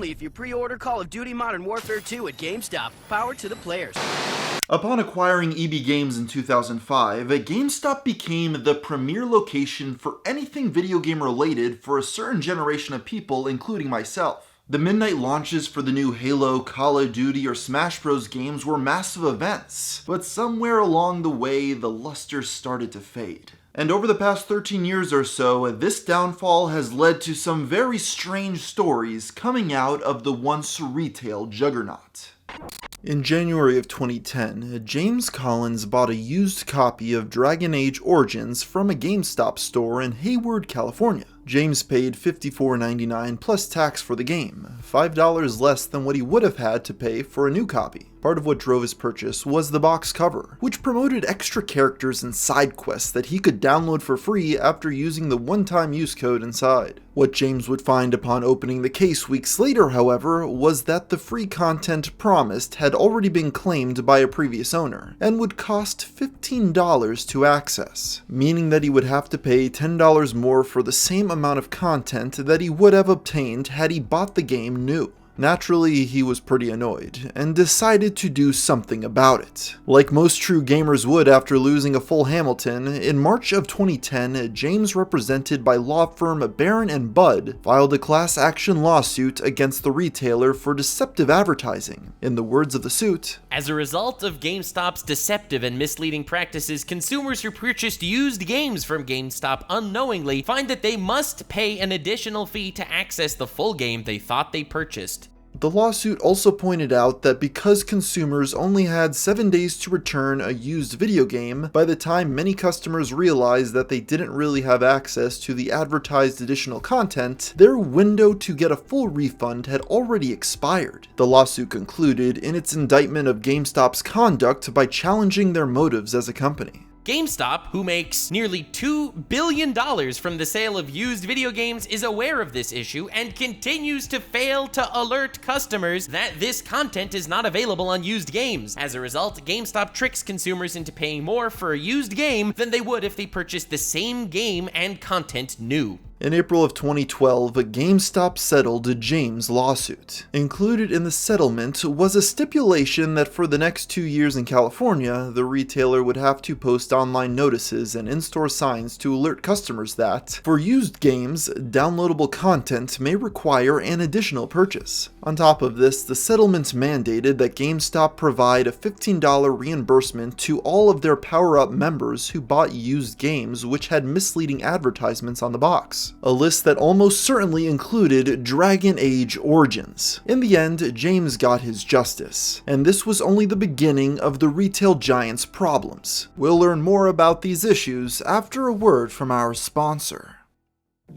only if you pre-order Call of Duty Modern Warfare 2 at GameStop. Power to the players. Upon acquiring EB Games in 2005, GameStop became the premier location for anything video game related for a certain generation of people, including myself. The midnight launches for the new Halo, Call of Duty, or Smash Bros. Games were massive events, but somewhere along the way, the luster started to fade. And over the past 13 years or so, this downfall has led to some very strange stories coming out of the once retail juggernaut. In January of 2010, James Collins bought a used copy of Dragon Age Origins from a GameStop store in Hayward, California. James paid $54.99 plus tax for the game, $5 less than what he would have had to pay for a new copy. Part of what drove his purchase was the box cover, which promoted extra characters and side quests that he could download for free after using the one-time use code inside. What James would find upon opening the case weeks later, however, was that the free content promised had already been claimed by a previous owner, and would cost $15 to access, meaning that he would have to pay $10 more for the same amount of content that he would have obtained had he bought the game new. Naturally, he was pretty annoyed, and decided to do something about it. Like most true gamers would after losing a full Hamilton, in March of 2010, James, represented by law firm Barron & Budd, filed a class action lawsuit against the retailer for deceptive advertising. In the words of the suit, "As a result of GameStop's deceptive and misleading practices, consumers who purchased used games from GameStop unknowingly find that they must pay an additional fee to access the full game they thought they purchased." The lawsuit also pointed out that because consumers only had 7 days to return a used video game, by the time many customers realized that they didn't really have access to the advertised additional content, their window to get a full refund had already expired. The lawsuit concluded in its indictment of GameStop's conduct by challenging their motives as a company. GameStop, who makes nearly $2 billion from the sale of used video games, is aware of this issue and continues to fail to alert customers that this content is not available on used games. As a result, GameStop tricks consumers into paying more for a used game than they would if they purchased the same game and content new. In April of 2012, GameStop settled James' lawsuit. Included in the settlement was a stipulation that for the next 2 years in California, the retailer would have to post online notices and in-store signs to alert customers that, for used games, downloadable content may require an additional purchase. On top of this, the settlement mandated that GameStop provide a $15 reimbursement to all of their Power-Up members who bought used games which had misleading advertisements on the box. A list that almost certainly included Dragon Age Origins. In the end, James got his justice, and this was only the beginning of the retail giant's problems. We'll learn more about these issues after a word from our sponsor.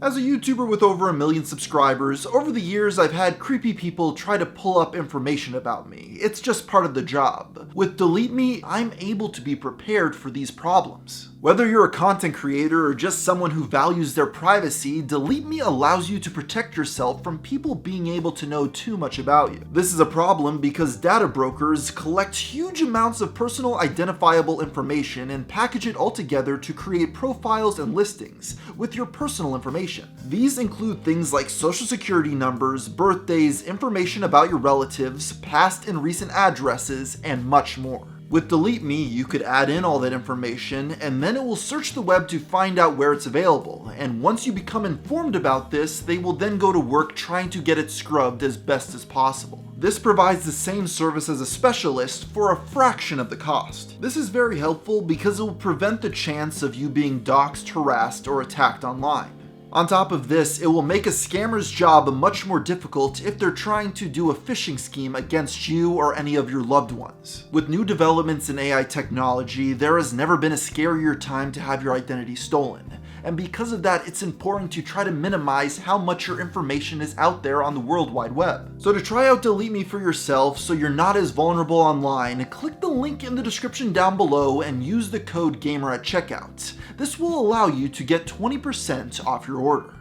As a YouTuber with over 1 million subscribers, over the years I've had creepy people try to pull up information about me. It's just part of the job. With DeleteMe, I'm able to be prepared for these problems. Whether you're a content creator or just someone who values their privacy, DeleteMe allows you to protect yourself from people being able to know too much about you. This is a problem because data brokers collect huge amounts of personal identifiable information and package it all together to create profiles and listings with your personal information. These include things like social security numbers, birthdays, information about your relatives, past and recent addresses, and much more. With DeleteMe, you could add in all that information, and then it will search the web to find out where it's available, and once you become informed about this, they will then go to work trying to get it scrubbed as best as possible. This provides the same service as a specialist for a fraction of the cost. This is very helpful because it will prevent the chance of you being doxxed, harassed, or attacked online. On top of this, it will make a scammer's job much more difficult if they're trying to do a phishing scheme against you or any of your loved ones. With new developments in AI technology, there has never been a scarier time to have your identity stolen. And because of that, it's important to try to minimize how much your information is out there on the World Wide Web. So to try out DeleteMe for yourself so you're not as vulnerable online, click the link in the description down below and use the code GAMER at checkout. This will allow you to get 20% off your order.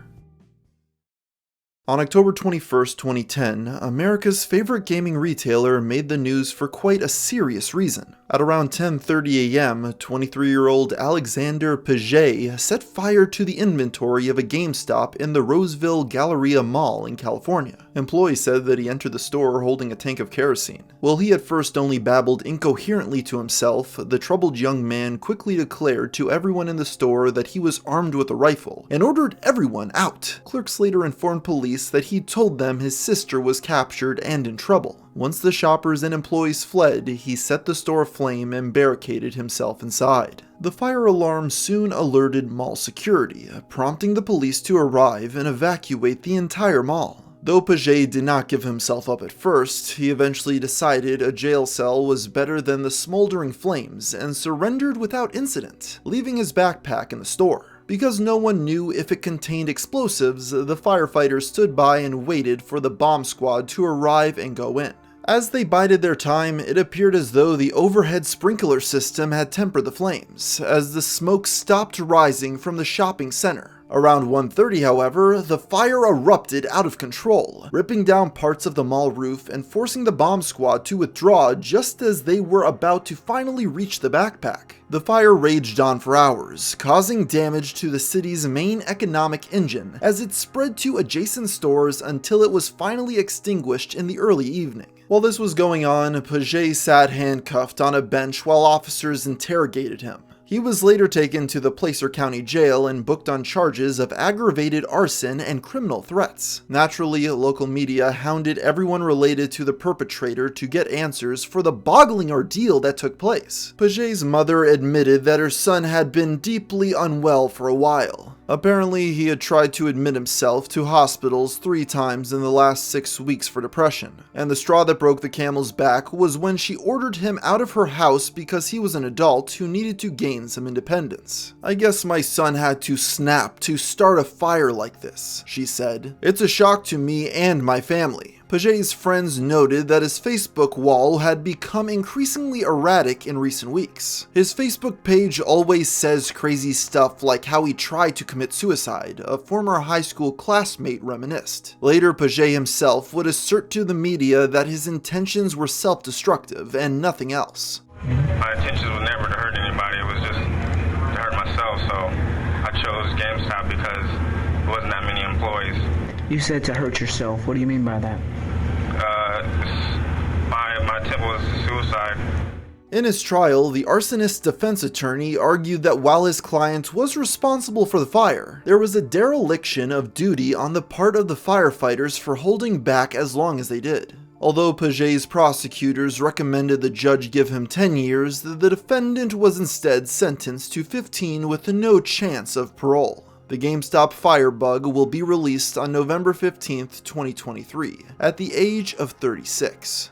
On October 21st, 2010, America's favorite gaming retailer made the news for quite a serious reason. At around 10:30 a.m., 23-year-old Alexander Paget set fire to the inventory of a GameStop in the Roseville Galleria Mall in California. Employees said that he entered the store holding a tank of kerosene. While he at first only babbled incoherently to himself, the troubled young man quickly declared to everyone in the store that he was armed with a rifle and ordered everyone out. Clerks later informed police that he told them his sister was captured and in trouble. Once the shoppers and employees fled, he set the store aflame and barricaded himself inside. The fire alarm soon alerted mall security, prompting the police to arrive and evacuate the entire mall. Though Paget did not give himself up at first, he eventually decided a jail cell was better than the smoldering flames and surrendered without incident, leaving his backpack in the store. Because no one knew if it contained explosives, the firefighters stood by and waited for the bomb squad to arrive and go in. As they bided their time, it appeared as though the overhead sprinkler system had tempered the flames, as the smoke stopped rising from the shopping center. Around 1:30, however, the fire erupted out of control, ripping down parts of the mall roof and forcing the bomb squad to withdraw just as they were about to finally reach the backpack. The fire raged on for hours, causing damage to the city's main economic engine as it spread to adjacent stores until it was finally extinguished in the early evening. While this was going on, Paget sat handcuffed on a bench while officers interrogated him. He was later taken to the Placer County Jail and booked on charges of aggravated arson and criminal threats. Naturally, local media hounded everyone related to the perpetrator to get answers for the boggling ordeal that took place. Paget's mother admitted that her son had been deeply unwell for a while. Apparently, he had tried to admit himself to hospitals 3 times in the last 6 weeks for depression, and the straw that broke the camel's back was when she ordered him out of her house because he was an adult who needed to gain some independence. "I guess my son had to snap to start a fire like this," she said. "It's a shock to me and my family." Paget's friends noted that his Facebook wall had become increasingly erratic in recent weeks. His Facebook page always says crazy stuff like how he tried to commit suicide, a former high school classmate reminisced. Later, Paget himself would assert to the media that his intentions were self-destructive and nothing else. My intentions were never to hurt anybody, it was just to hurt myself, so I chose GameStop because there wasn't that many employees. You said to hurt yourself. What do you mean by that? My attempt was suicide. In his trial, the arsonist's defense attorney argued that while his client was responsible for the fire, there was a dereliction of duty on the part of the firefighters for holding back as long as they did. Although Paget's prosecutors recommended the judge give him 10 years, the defendant was instead sentenced to 15 with no chance of parole. The GameStop Fire bug will be released on November 15th, 2023, at the age of 36.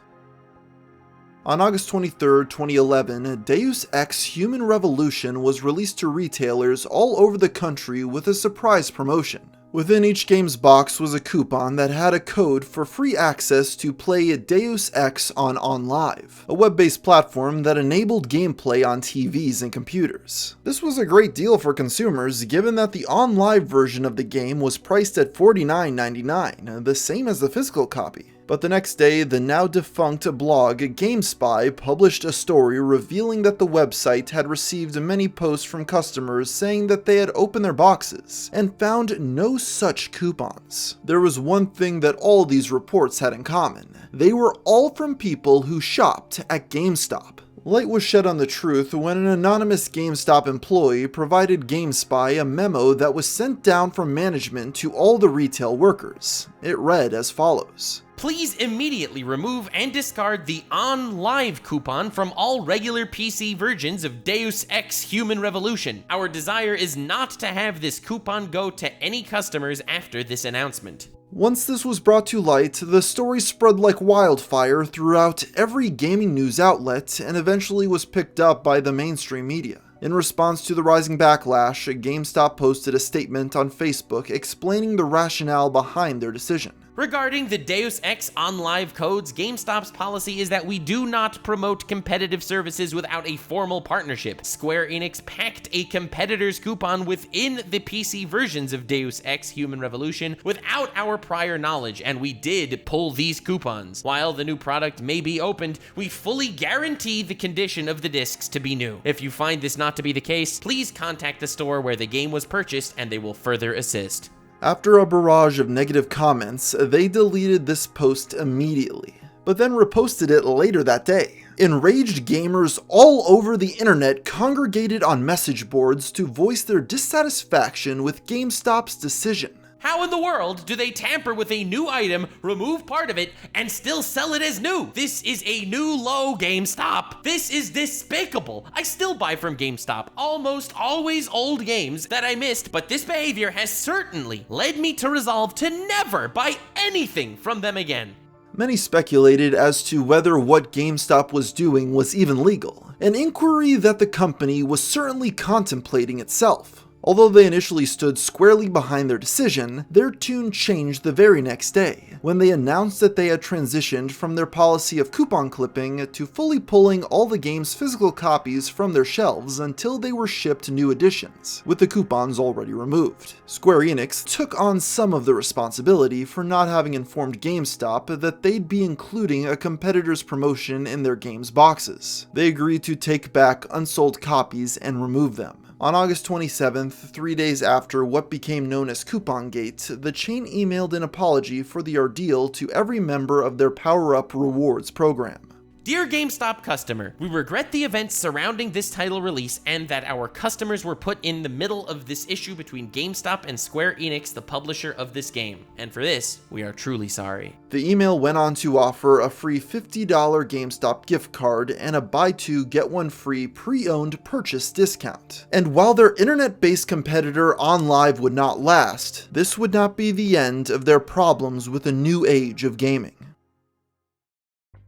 On August 23, 2011, Deus Ex Human Revolution was released to retailers all over the country with a surprise promotion. Within each game's box was a coupon that had a code for free access to play Deus Ex on OnLive, a web-based platform that enabled gameplay on TVs and computers. This was a great deal for consumers given that the OnLive version of the game was priced at $49.99, the same as the physical copy. But the next day, the now defunct blog GameSpy published a story revealing that the website had received many posts from customers saying that they had opened their boxes and found no such coupons. There was one thing that all these reports had in common. They were all from people who shopped at GameStop. Light was shed on the truth when an anonymous GameStop employee provided GameSpy a memo that was sent down from management to all the retail workers. It read as follows. Please immediately remove and discard the OnLive coupon from all regular PC versions of Deus Ex Human Revolution. Our desire is not to have this coupon go to any customers after this announcement. Once this was brought to light, the story spread like wildfire throughout every gaming news outlet and eventually was picked up by the mainstream media. In response to the rising backlash, GameStop posted a statement on Facebook explaining the rationale behind their decision. Regarding the Deus Ex OnLive codes, GameStop's policy is that we do not promote competitive services without a formal partnership. Square Enix packed a competitor's coupon within the PC versions of Deus Ex Human Revolution without our prior knowledge, and we did pull these coupons. While the new product may be opened, we fully guarantee the condition of the discs to be new. If you find this not to be the case, please contact the store where the game was purchased and they will further assist. After a barrage of negative comments, they deleted this post immediately, but then reposted it later that day. Enraged gamers all over the internet congregated on message boards to voice their dissatisfaction with GameStop's decision. How in the world do they tamper with a new item, remove part of it, and still sell it as new? This is a new low, GameStop. This is despicable. I still buy from GameStop, almost always old games that I missed, but this behavior has certainly led me to resolve to never buy anything from them again. Many speculated as to whether what GameStop was doing was even legal, an inquiry that the company was certainly contemplating itself. Although they initially stood squarely behind their decision, their tune changed the very next day, when they announced that they had transitioned from their policy of coupon clipping to fully pulling all the game's physical copies from their shelves until they were shipped new editions, with the coupons already removed. Square Enix took on some of the responsibility for not having informed GameStop that they'd be including a competitor's promotion in their game's boxes. They agreed to take back unsold copies and remove them. On August 27th, 3 days after what became known as CouponGate, the chain emailed an apology for the ordeal to every member of their Power Up Rewards program. Dear GameStop customer, we regret the events surrounding this title release and that our customers were put in the middle of this issue between GameStop and Square Enix, the publisher of this game. And for this, we are truly sorry. The email went on to offer a free $50 GameStop gift card and a buy two get one free pre-owned purchase discount. And while their internet-based competitor OnLive would not last, this would not be the end of their problems with the new age of gaming.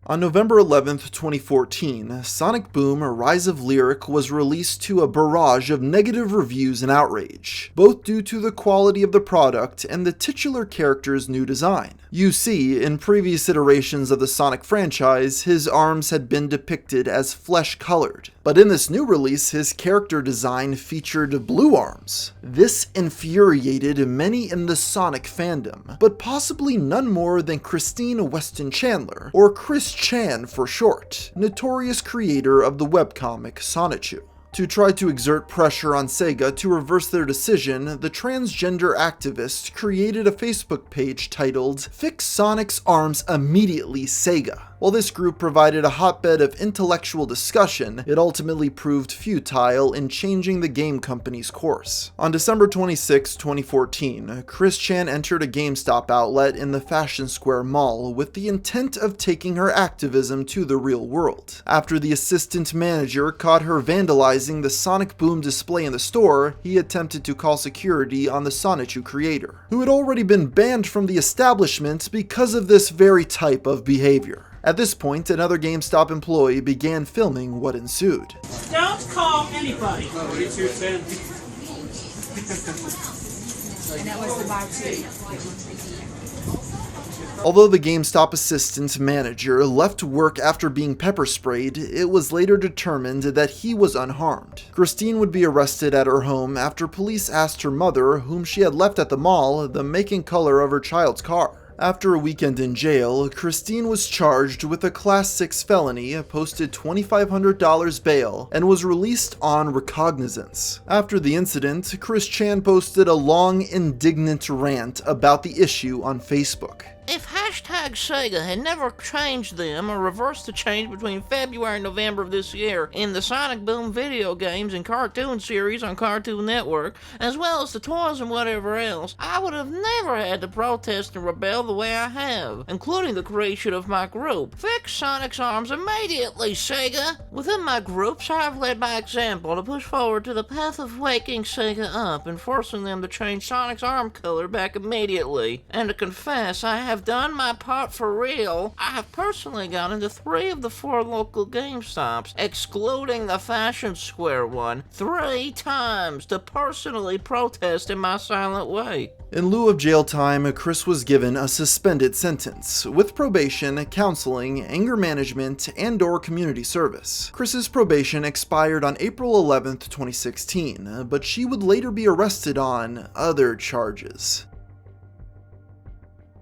On November 11th, 2014, Sonic Boom: Rise of Lyric was released to a barrage of negative reviews and outrage, both due to the quality of the product and the titular character's new design. You see, in previous iterations of the Sonic franchise, his arms had been depicted as flesh-colored, but in this new release, his character design featured blue arms. This infuriated many in the Sonic fandom, but possibly none more than Christine Weston Chandler, or Chris Chan for short, notorious creator of the webcomic Sonichu. To try to exert pressure on Sega to reverse their decision, the transgender activist created a Facebook page titled "Fix Sonic's Arms Immediately, Sega." While this group provided a hotbed of intellectual discussion, it ultimately proved futile in changing the game company's course. On December 26, 2014, Chris Chan entered a GameStop outlet in the Fashion Square Mall with the intent of taking her activism to the real world. After the assistant manager caught her vandalizing the Sonic Boom display in the store, he attempted to call security on the Sonichu creator, who had already been banned from the establishment because of this very type of behavior. At this point, another GameStop employee began filming what ensued. Don't call anybody. Although the GameStop assistant manager left work after being pepper sprayed, it was later determined that he was unharmed. Christine would be arrested at her home after police asked her mother, whom she had left at the mall, the make and color of her child's car. After a weekend in jail, Christine was charged with a Class 6 felony, posted $2,500 bail, and was released on recognizance. After the incident, Chris Chan posted a long, indignant rant about the issue on Facebook. If Sega had never changed them or reversed the change between February and November of this year in the Sonic Boom video games and cartoon series on Cartoon Network, as well as the toys and whatever else, I would have never had to protest and rebel the way I have, including the creation of my group. Fix Sonic's arms immediately, Sega! Within my groups, I have led by example to push forward to the path of waking Sega up and forcing them to change Sonic's arm color back immediately. And to confess, I have done my my part for real, I have personally gone into 3 of the 4 local GameStops, excluding the Fashion Square one, 3 times to personally protest in my silent way. In lieu of jail time, Chris was given a suspended sentence, with probation, counseling, anger management, and/or community service. Chris's probation expired on April 11th, 2016, but she would later be arrested on other charges.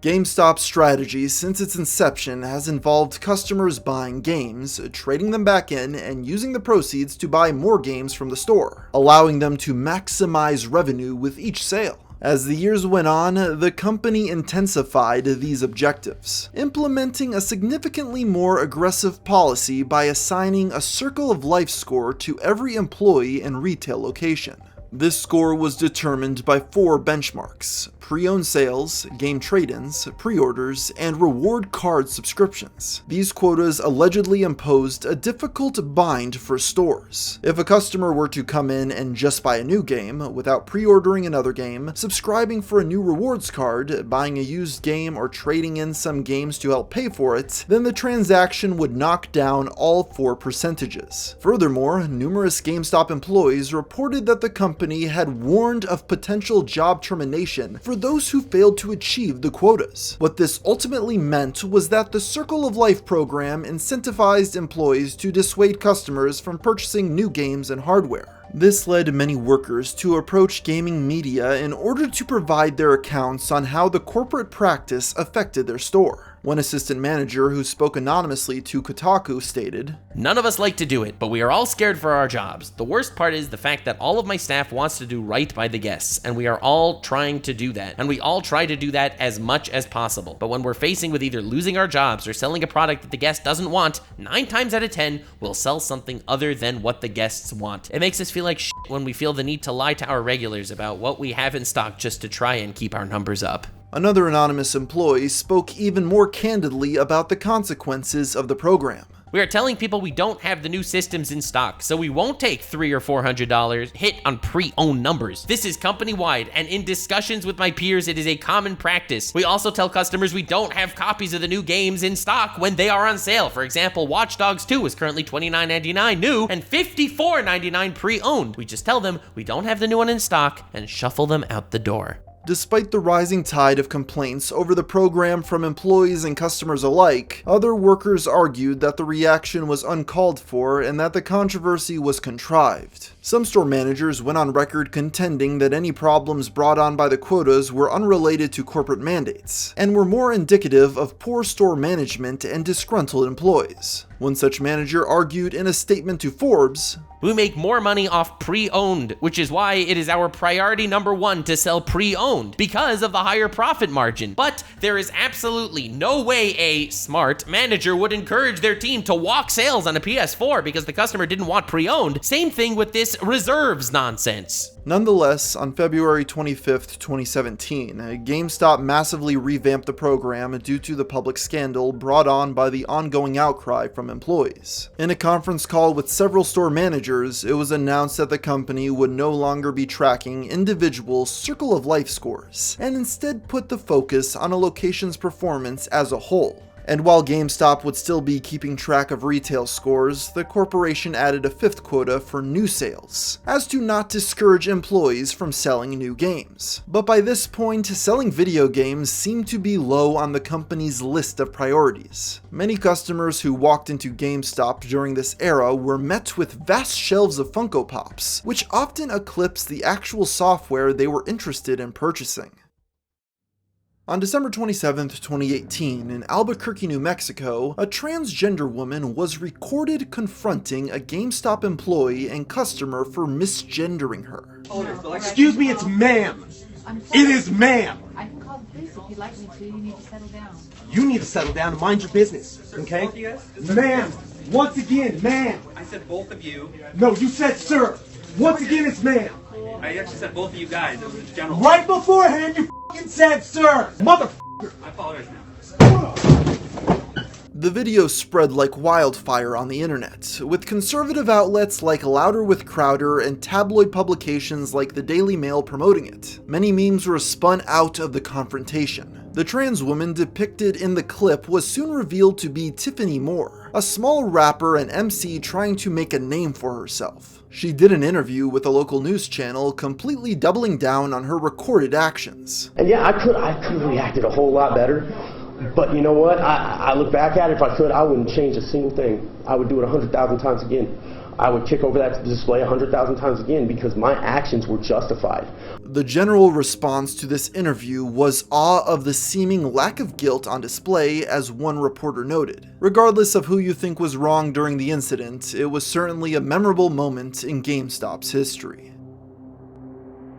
GameStop's strategy since its inception has involved customers buying games, trading them back in, and using the proceeds to buy more games from the store, allowing them to maximize revenue with each sale. As the years went on, the company intensified these objectives, implementing a significantly more aggressive policy by assigning a Circle of Life score to every employee and retail location. This score was determined by 4 benchmarks: pre-owned sales, game trade-ins, pre-orders, and reward card subscriptions. These quotas allegedly imposed a difficult bind for stores. If a customer were to come in and just buy a new game, without pre-ordering another game, subscribing for a new rewards card, buying a used game, or trading in some games to help pay for it, then the transaction would knock down all 4 percentages. Furthermore, numerous GameStop employees reported that the company had warned of potential job termination for those who failed to achieve the quotas. What this ultimately meant was that the Circle of Life program incentivized employees to dissuade customers from purchasing new games and hardware. This led many workers to approach gaming media in order to provide their accounts on how the corporate practice affected their store. One assistant manager who spoke anonymously to Kotaku stated, "None of us like to do it, but we are all scared for our jobs. The worst part is the fact that all of my staff wants to do right by the guests, and we are all trying to do that. And we all try to do that as much as possible. But when we're facing with either losing our jobs or selling a product that the guest doesn't want, 9 times out of 10, we'll sell something other than what the guests want. It makes us feel like shit when we feel the need to lie to our regulars about what we have in stock just to try and keep our numbers up." Another anonymous employee spoke even more candidly about the consequences of the program. "We are telling people we don't have the new systems in stock, so we won't take $300 or $400 hit on pre-owned numbers. This is company-wide, and in discussions with my peers, it is a common practice. We also tell customers we don't have copies of the new games in stock when they are on sale. For example, Watch Dogs 2 is currently $29.99 new and $54.99 pre-owned. We just tell them we don't have the new one in stock and shuffle them out the door." Despite the rising tide of complaints over the program from employees and customers alike, other workers argued that the reaction was uncalled for and that the controversy was contrived. Some store managers went on record contending that any problems brought on by the quotas were unrelated to corporate mandates, and were more indicative of poor store management and disgruntled employees. One such manager argued in a statement to Forbes, "We make more money off pre-owned, which is why it is our priority number 1 to sell pre-owned, because of the higher profit margin. But there is absolutely no way a smart manager would encourage their team to walk sales on a PS4 because the customer didn't want pre-owned. Same thing with this reserves nonsense." Nonetheless, on February 25th, 2017, GameStop massively revamped the program due to the public scandal brought on by the ongoing outcry from employees. In a conference call with several store managers, it was announced that the company would no longer be tracking individual Circle of Life scores, and instead put the focus on a location's performance as a whole. And while GameStop would still be keeping track of retail scores, the corporation added a 5th quota for new sales, as to not discourage employees from selling new games. But by this point, selling video games seemed to be low on the company's list of priorities. Many customers who walked into GameStop during this era were met with vast shelves of Funko Pops, which often eclipsed the actual software they were interested in purchasing. On December 27, 2018, in Albuquerque, New Mexico, a transgender woman was recorded confronting a GameStop employee and customer for misgendering her. Excuse me, it's ma'am. It is ma'am. I can call the police if you'd like me to. You need to settle down. You need to settle down and mind your business, okay? Ma'am, once again, ma'am. I said both of you. No, you said sir. Once again, it's ma'am. I actually said both of you guys. It was general. Right beforehand, you f***ing said sir. Motherfucker. I apologize now. The video spread like wildfire on the internet, with conservative outlets like Louder with Crowder and tabloid publications like the Daily Mail promoting it. Many memes were spun out of the confrontation. The trans woman depicted in the clip was soon revealed to be Tiffany Moore, a small rapper and MC trying to make a name for herself. She did an interview with a local news channel, completely doubling down on her recorded actions. And yeah, I could have reacted a whole lot better. But you know what? I look back at it, if I could, I wouldn't change a single thing. I would do it 100,000 times again. I would kick over that display 100,000 times again because my actions were justified. The general response to this interview was awe of the seeming lack of guilt on display, as one reporter noted. Regardless of who you think was wrong during the incident, it was certainly a memorable moment in GameStop's history.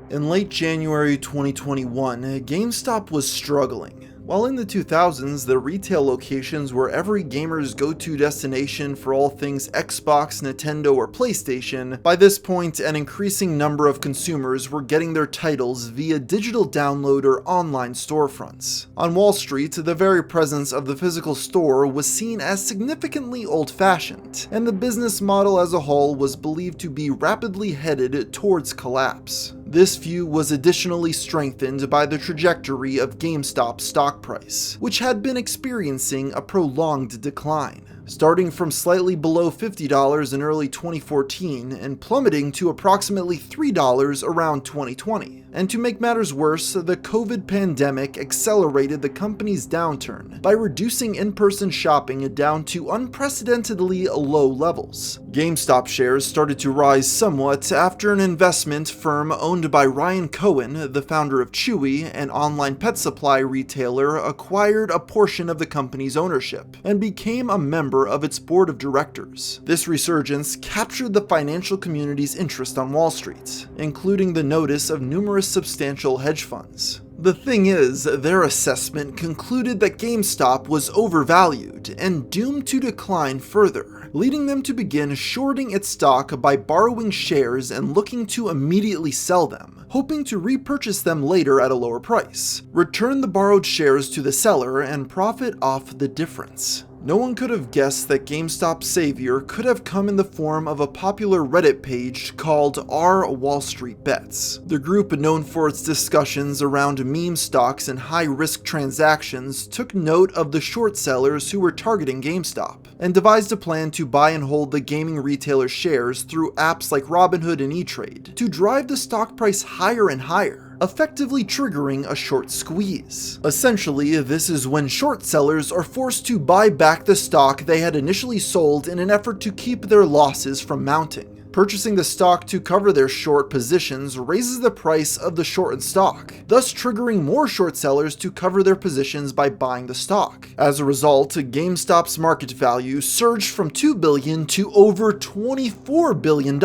In late January 2021, GameStop was struggling. While in the 2000s, the retail locations were every gamer's go-to destination for all things Xbox, Nintendo, or PlayStation, by this point an increasing number of consumers were getting their titles via digital download or online storefronts. On Wall Street, the very presence of the physical store was seen as significantly old-fashioned, and the business model as a whole was believed to be rapidly headed towards collapse. This view was additionally strengthened by the trajectory of GameStop's stock price, which had been experiencing a prolonged decline, starting from slightly below $50 in early 2014 and plummeting to approximately $3 around 2020. And to make matters worse, the COVID pandemic accelerated the company's downturn by reducing in-person shopping down to unprecedentedly low levels. GameStop shares started to rise somewhat after an investment firm owned by Ryan Cohen, the founder of Chewy, an online pet supply retailer, acquired a portion of the company's ownership and became a member of its board of directors. This resurgence captured the financial community's interest on Wall Street, including the notice of numerous substantial hedge funds. The thing is, their assessment concluded that GameStop was overvalued and doomed to decline further, leading them to begin shorting its stock by borrowing shares and looking to immediately sell them, hoping to repurchase them later at a lower price, return the borrowed shares to the seller, and profit off the difference. No one could have guessed that GameStop's savior could have come in the form of a popular Reddit page called R Wall Street Bets. The group, known for its discussions around meme stocks and high-risk transactions, took note of the short sellers who were targeting GameStop, and devised a plan to buy and hold the gaming retailer's shares through apps like Robinhood and E-Trade to drive the stock price higher and higher, effectively triggering a short squeeze. Essentially, this is when short sellers are forced to buy back the stock they had initially sold in an effort to keep their losses from mounting. Purchasing the stock to cover their short positions raises the price of the shorted stock, thus triggering more short sellers to cover their positions by buying the stock. As a result, GameStop's market value surged from $2 billion to over $24 billion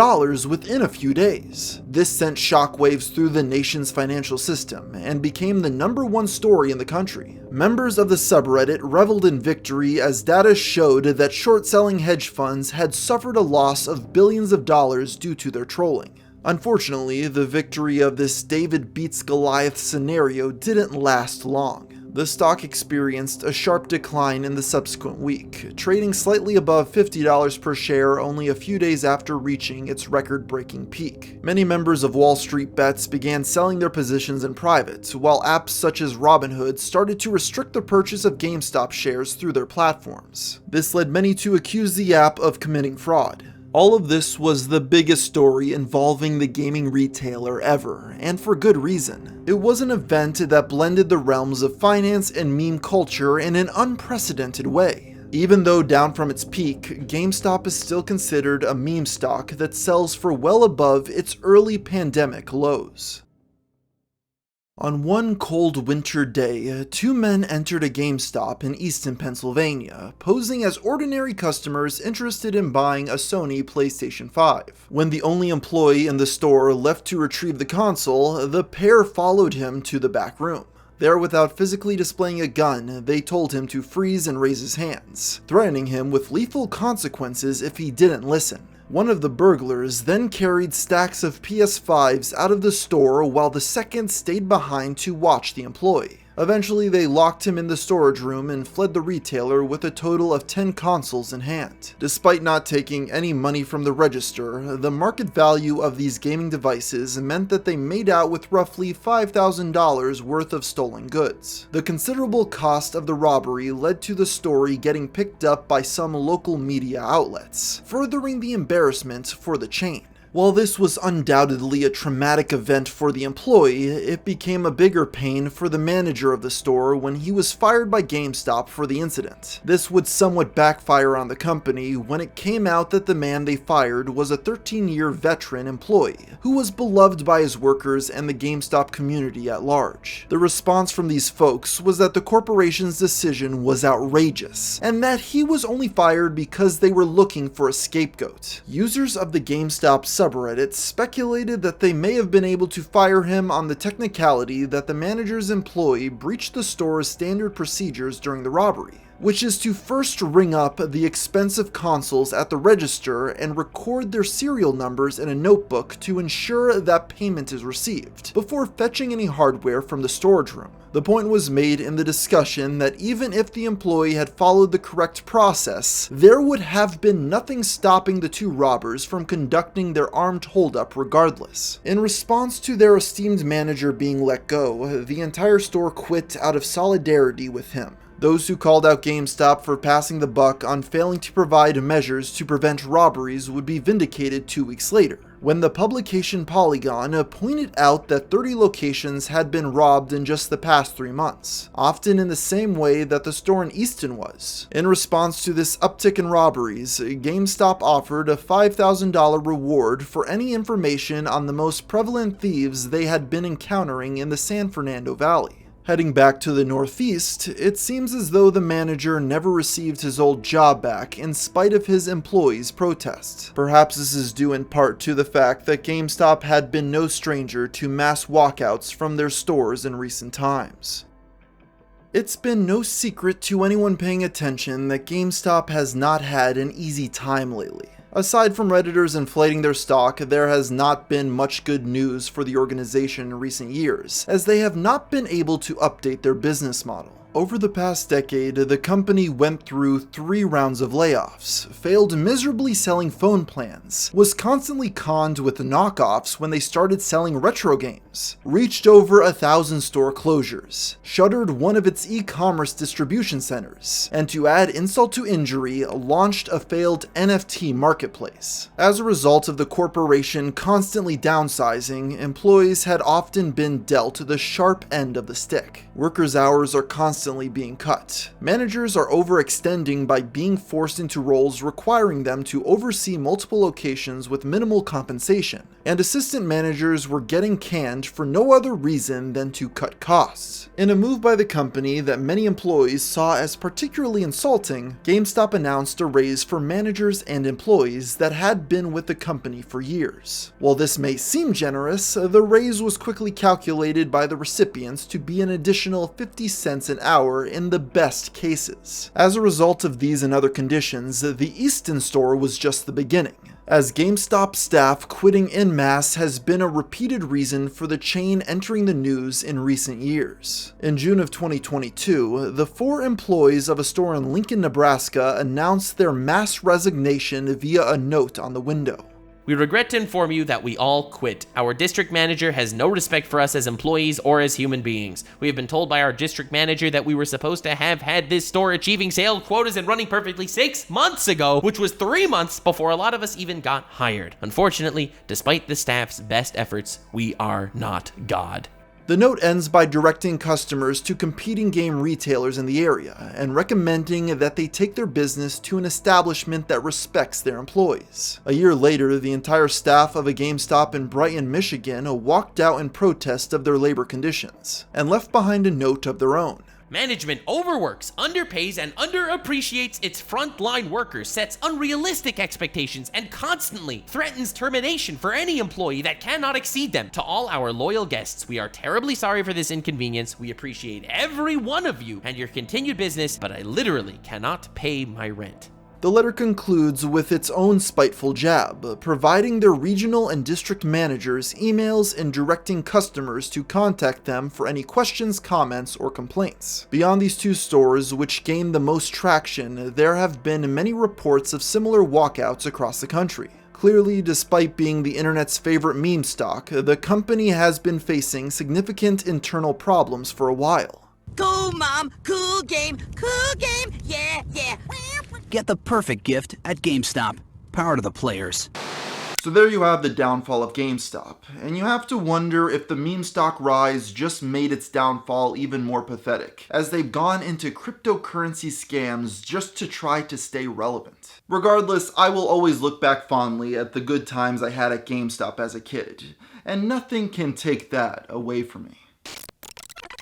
within a few days. This sent shockwaves through the nation's financial system and became the #1 story in the country. Members of the subreddit reveled in victory as data showed that short-selling hedge funds had suffered a loss of billions of dollars due to their trolling. Unfortunately, the victory of this David beats Goliath scenario didn't last long. The stock experienced a sharp decline in the subsequent week, trading slightly above $50 per share only a few days after reaching its record-breaking peak. Many members of Wall Street Bets began selling their positions in private, while apps such as Robinhood started to restrict the purchase of GameStop shares through their platforms. This led many to accuse the app of committing fraud. All of this was the biggest story involving the gaming retailer ever, and for good reason. It was an event that blended the realms of finance and meme culture in an unprecedented way. Even though down from its peak, GameStop is still considered a meme stock that sells for well above its early pandemic lows. On one cold winter day, two men entered a GameStop in Easton, Pennsylvania, posing as ordinary customers interested in buying a Sony PlayStation 5. When the only employee in the store left to retrieve the console, the pair followed him to the back room. There, without physically displaying a gun, they told him to freeze and raise his hands, threatening him with lethal consequences if he didn't listen. One of the burglars then carried stacks of PS5s out of the store while the second stayed behind to watch the employee. Eventually, they locked him in the storage room and fled the retailer with a total of 10 consoles in hand. Despite not taking any money from the register, the market value of these gaming devices meant that they made out with roughly $5,000 worth of stolen goods. The considerable cost of the robbery led to the story getting picked up by some local media outlets, furthering the embarrassment for the chain. While this was undoubtedly a traumatic event for the employee, it became a bigger pain for the manager of the store when he was fired by GameStop for the incident. This would somewhat backfire on the company when it came out that the man they fired was a 13-year veteran employee who was beloved by his workers and the GameStop community at large. The response from these folks was that the corporation's decision was outrageous, and that he was only fired because they were looking for a scapegoat. Users of the GameStop subreddit speculated that they may have been able to fire him on the technicality that the manager's employee breached the store's standard procedures during the robbery, which is to first ring up the expensive consoles at the register and record their serial numbers in a notebook to ensure that payment is received, before fetching any hardware from the storage room. The point was made in the discussion that even if the employee had followed the correct process, there would have been nothing stopping the two robbers from conducting their armed holdup regardless. In response to their esteemed manager being let go, the entire store quit out of solidarity with him. Those who called out GameStop for passing the buck on failing to provide measures to prevent robberies would be vindicated 2 weeks later, when the publication Polygon pointed out that 30 locations had been robbed in just the past 3 months, often in the same way that the store in Easton was. In response to this uptick in robberies, GameStop offered a $5,000 reward for any information on the most prevalent thieves they had been encountering in the San Fernando Valley. Heading back to the Northeast, it seems as though the manager never received his old job back in spite of his employees' protests. Perhaps this is due in part to the fact that GameStop had been no stranger to mass walkouts from their stores in recent times. It's been no secret to anyone paying attention that GameStop has not had an easy time lately. Aside from Redditors inflating their stock, there has not been much good news for the organization in recent years, as they have not been able to update their business model. Over the past decade, the company went through 3 rounds of layoffs, failed miserably selling phone plans, was constantly conned with knockoffs when they started selling retro games, reached over 1,000 store closures, shuttered one of its e-commerce distribution centers, and to add insult to injury, launched a failed NFT marketplace. As a result of the corporation constantly downsizing, employees had often been dealt the sharp end of the stick. Workers' hours are constantly being cut. Managers are overextending by being forced into roles requiring them to oversee multiple locations with minimal compensation, and assistant managers were getting canned for no other reason than to cut costs. In a move by the company that many employees saw as particularly insulting, GameStop announced a raise for managers and employees that had been with the company for years. While this may seem generous, the raise was quickly calculated by the recipients to be an additional 50 cents an hour in the best cases. As a result of these and other conditions, the Easton store was just the beginning, as GameStop staff quitting en masse has been a repeated reason for the chain entering the news in recent years. In June of 2022, the 4 employees of a store in Lincoln, Nebraska announced their mass resignation via a note on the window. We regret to inform you that we all quit. Our district manager has no respect for us as employees or as human beings. We have been told by our district manager that we were supposed to have had this store achieving sale quotas and running perfectly 6 months ago, which was 3 months before a lot of us even got hired. Unfortunately, despite the staff's best efforts, we are not God. The note ends by directing customers to competing game retailers in the area and recommending that they take their business to an establishment that respects their employees. A year later, the entire staff of a GameStop in Brighton, Michigan walked out in protest of their labor conditions and left behind a note of their own. Management overworks, underpays, and underappreciates its frontline workers, sets unrealistic expectations, and constantly threatens termination for any employee that cannot exceed them. To all our loyal guests, we are terribly sorry for this inconvenience. We appreciate every one of you and your continued business, but I literally cannot pay my rent. The letter concludes with its own spiteful jab, providing their regional and district managers emails and directing customers to contact them for any questions, comments, or complaints. Beyond these two stores, which gained the most traction, there have been many reports of similar walkouts across the country. Clearly, despite being the internet's favorite meme stock, the company has been facing significant internal problems for a while. Cool, Mom. Cool game. Yeah, yeah. Get the perfect gift at GameStop. Power to the players. So there you have the downfall of GameStop, and you have to wonder if the meme stock rise just made its downfall even more pathetic, as they've gone into cryptocurrency scams just to try to stay relevant. Regardless, I will always look back fondly at the good times I had at GameStop as a kid, and nothing can take that away from me.